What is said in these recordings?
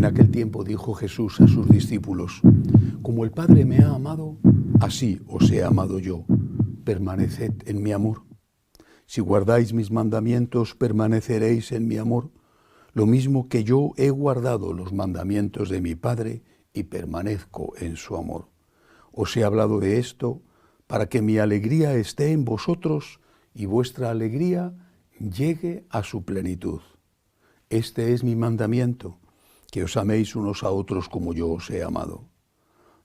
En aquel tiempo dijo Jesús a sus discípulos: como el Padre me ha amado, así os he amado yo. Permaneced en mi amor. Si guardáis mis mandamientos, permaneceréis en mi amor, lo mismo que yo he guardado los mandamientos de mi Padre y permanezco en su amor. Os he hablado de esto para que mi alegría esté en vosotros y vuestra alegría llegue a su plenitud. Este es mi mandamiento, que os améis unos a otros como yo os he amado.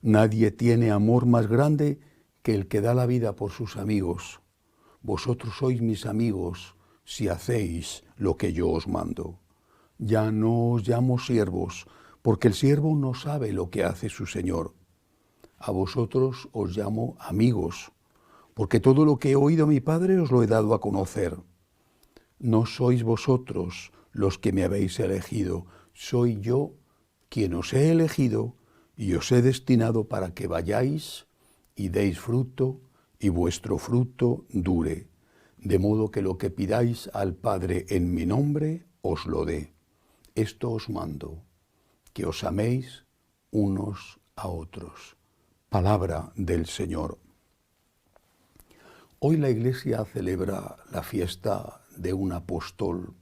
Nadie tiene amor más grande que el que da la vida por sus amigos. Vosotros sois mis amigos si hacéis lo que yo os mando. Ya no os llamo siervos, porque el siervo no sabe lo que hace su señor. A vosotros os llamo amigos, porque todo lo que he oído a mi Padre os lo he dado a conocer. No sois vosotros los que me habéis elegido, soy yo quien os he elegido y os he destinado para que vayáis y deis fruto, y vuestro fruto dure, de modo que lo que pidáis al Padre en mi nombre os lo dé. Esto os mando, que os améis unos a otros. Palabra del Señor. Hoy la Iglesia celebra la fiesta de un apóstol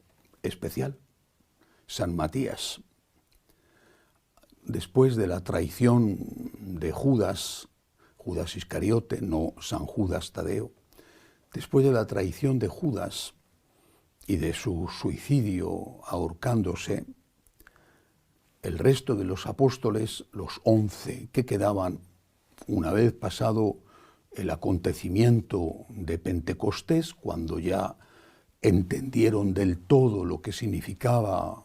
especial, San Matías. Después de la traición de Judas Iscariote, no San Judas Tadeo, después de la traición de Judas y de su suicidio ahorcándose, el resto de los apóstoles, los 11 que quedaban, una vez pasado el acontecimiento de Pentecostés, cuando ya entendieron del todo lo que significaba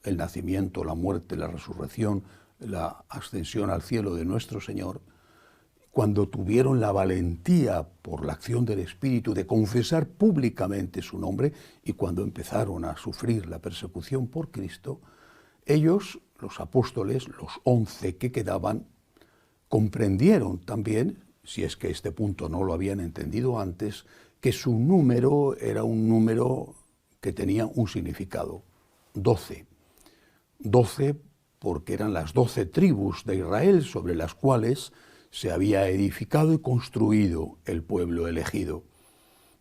el nacimiento, la muerte, la resurrección, la ascensión al cielo de nuestro Señor, cuando tuvieron la valentía por la acción del Espíritu de confesar públicamente su nombre y cuando empezaron a sufrir la persecución por Cristo, ellos, los apóstoles, los 11 que quedaban, comprendieron también, si es que este punto no lo habían entendido antes, que su número era un número que tenía un significado, 12. 12 porque eran las 12 tribus de Israel sobre las cuales se había edificado y construido el pueblo elegido.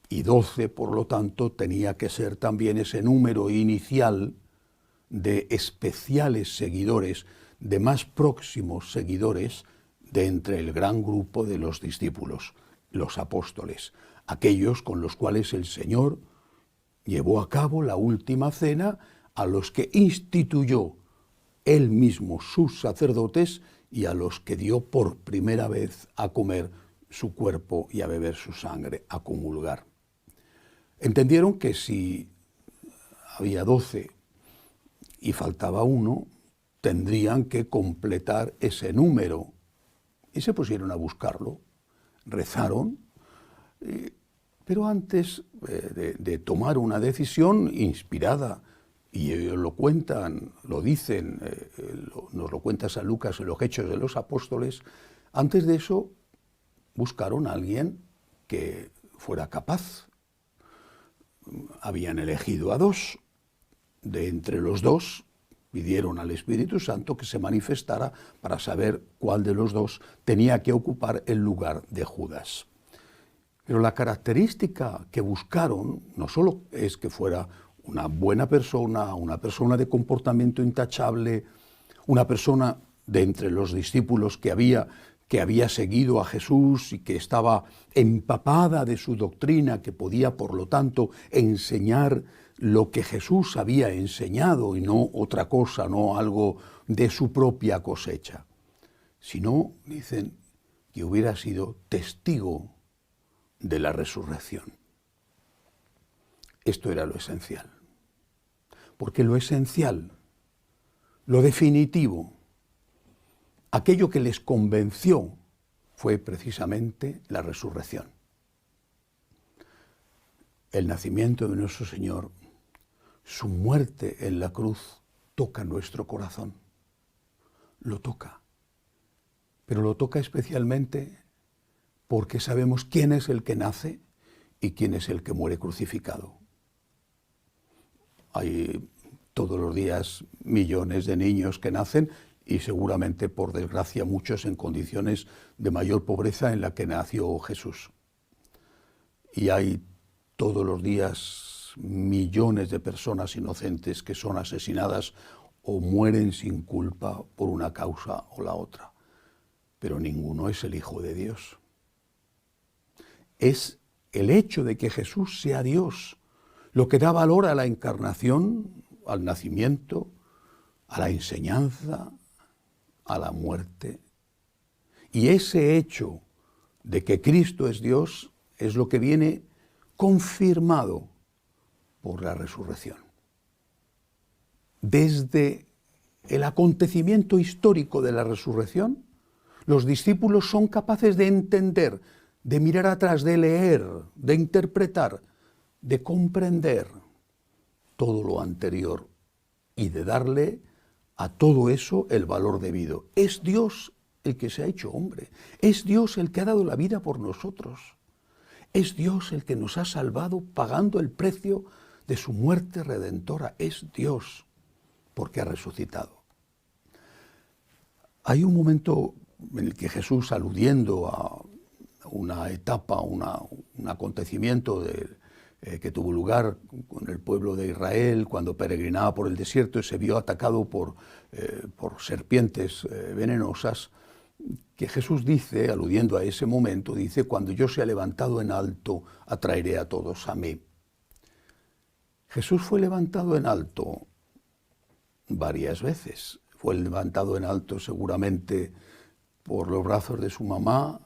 Y 12, por lo tanto, tenía que ser también ese número inicial de especiales seguidores, de más próximos seguidores de entre el gran grupo de los discípulos, los apóstoles, aquellos con los cuales el Señor llevó a cabo la última cena, a los que instituyó él mismo sus sacerdotes y a los que dio por primera vez a comer su cuerpo y a beber su sangre, a comulgar. Entendieron que si había 12 y faltaba uno, tendrían que completar ese número. Y se pusieron a buscarlo, rezaron, pero antes de tomar una decisión inspirada, y ellos lo cuentan, lo dicen, nos lo cuenta San Lucas en los Hechos de los Apóstoles, antes de eso buscaron a alguien que fuera capaz. Habían elegido a 2, de entre los 2 pidieron al Espíritu Santo que se manifestara para saber cuál de los 2 tenía que ocupar el lugar de Judas. Pero la característica que buscaron no solo es que fuera una buena persona, una persona de comportamiento intachable, una persona de entre los discípulos que había seguido a Jesús y que estaba empapada de su doctrina, que podía, por lo tanto, enseñar lo que Jesús había enseñado y no otra cosa, no algo de su propia cosecha, sino, dicen, que hubiera sido testigo de la resurrección. Esto era lo esencial, porque lo esencial, lo definitivo, aquello que les convenció fue precisamente la resurrección. El nacimiento de nuestro Señor, su muerte en la cruz, toca nuestro corazón. Lo toca. Pero lo toca especialmente porque sabemos quién es el que nace y quién es el que muere crucificado. Hay todos los días millones de niños que nacen y seguramente, por desgracia, muchos en condiciones de mayor pobreza en la que nació Jesús. Y hay todos los días millones de personas inocentes que son asesinadas o mueren sin culpa por una causa o la otra. Pero ninguno es el Hijo de Dios. Es el hecho de que Jesús sea Dios lo que da valor a la encarnación, al nacimiento, a la enseñanza, a la muerte. Y ese hecho de que Cristo es Dios es lo que viene confirmado por la resurrección. Desde el acontecimiento histórico de la resurrección, los discípulos son capaces de entender, de mirar atrás, de leer, de interpretar, de comprender todo lo anterior y de darle a todo eso el valor debido. Es Dios el que se ha hecho hombre, es Dios el que ha dado la vida por nosotros, es Dios el que nos ha salvado pagando el precio de su muerte redentora, es Dios porque ha resucitado. Hay un momento en el que Jesús, aludiendo a una etapa, un acontecimiento que tuvo lugar con el pueblo de Israel cuando peregrinaba por el desierto y se vio atacado por serpientes venenosas, que Jesús dice, aludiendo a ese momento, dice: cuando yo sea levantado en alto, atraeré a todos a mí. Jesús fue levantado en alto varias veces. Fue levantado en alto seguramente por los brazos de su mamá,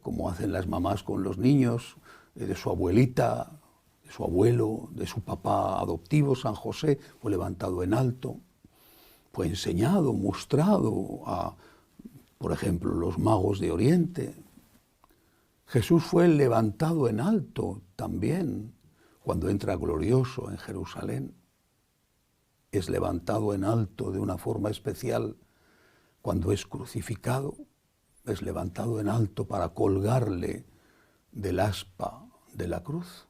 como hacen las mamás con los niños, de su abuelita, de su abuelo, de su papá adoptivo, San José. Fue levantado en alto, fue enseñado, mostrado a, por ejemplo, los magos de Oriente. Jesús fue levantado en alto también cuando entra glorioso en Jerusalén. Es levantado en alto de una forma especial cuando es crucificado. Es levantado en alto para colgarle del aspa de la cruz,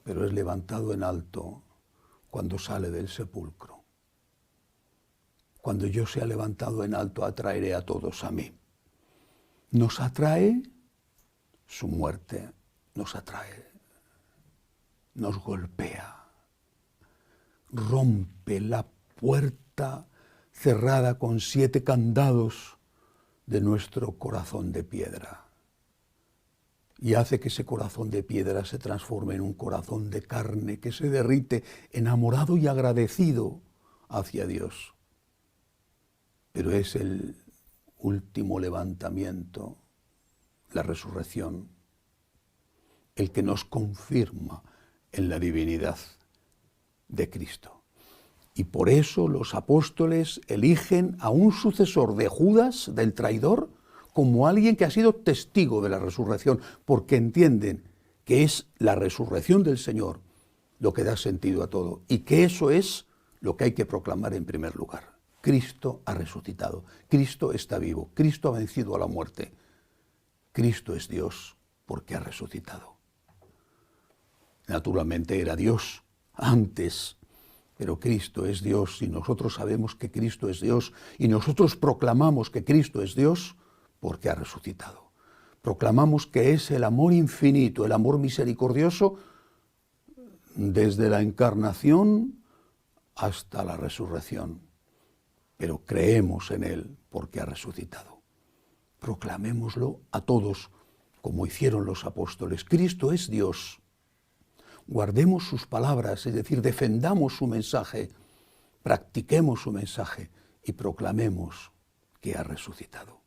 pero es levantado en alto cuando sale del sepulcro. Cuando yo sea levantado en alto, atraeré a todos a mí. Nos atrae su muerte, nos atrae, nos golpea, rompe la puerta cerrada con 7 candados de nuestro corazón de piedra y hace que ese corazón de piedra se transforme en un corazón de carne que se derrite, enamorado y agradecido hacia Dios. Pero es el último levantamiento, la resurrección, el que nos confirma en la divinidad de Cristo. Y por eso los apóstoles eligen a un sucesor de Judas, del traidor, como alguien que ha sido testigo de la resurrección, porque entienden que es la resurrección del Señor lo que da sentido a todo y que eso es lo que hay que proclamar en primer lugar. Cristo ha resucitado, Cristo está vivo, Cristo ha vencido a la muerte, Cristo es Dios porque ha resucitado. Naturalmente era Dios antes, pero Cristo es Dios y nosotros sabemos que Cristo es Dios y nosotros proclamamos que Cristo es Dios porque ha resucitado. Proclamamos que es el amor infinito, el amor misericordioso desde la encarnación hasta la resurrección, pero creemos en Él porque ha resucitado. Proclamémoslo a todos como hicieron los apóstoles. Cristo es Dios. Guardemos sus palabras, es decir, defendamos su mensaje, practiquemos su mensaje y proclamemos que ha resucitado.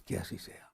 Que así sea.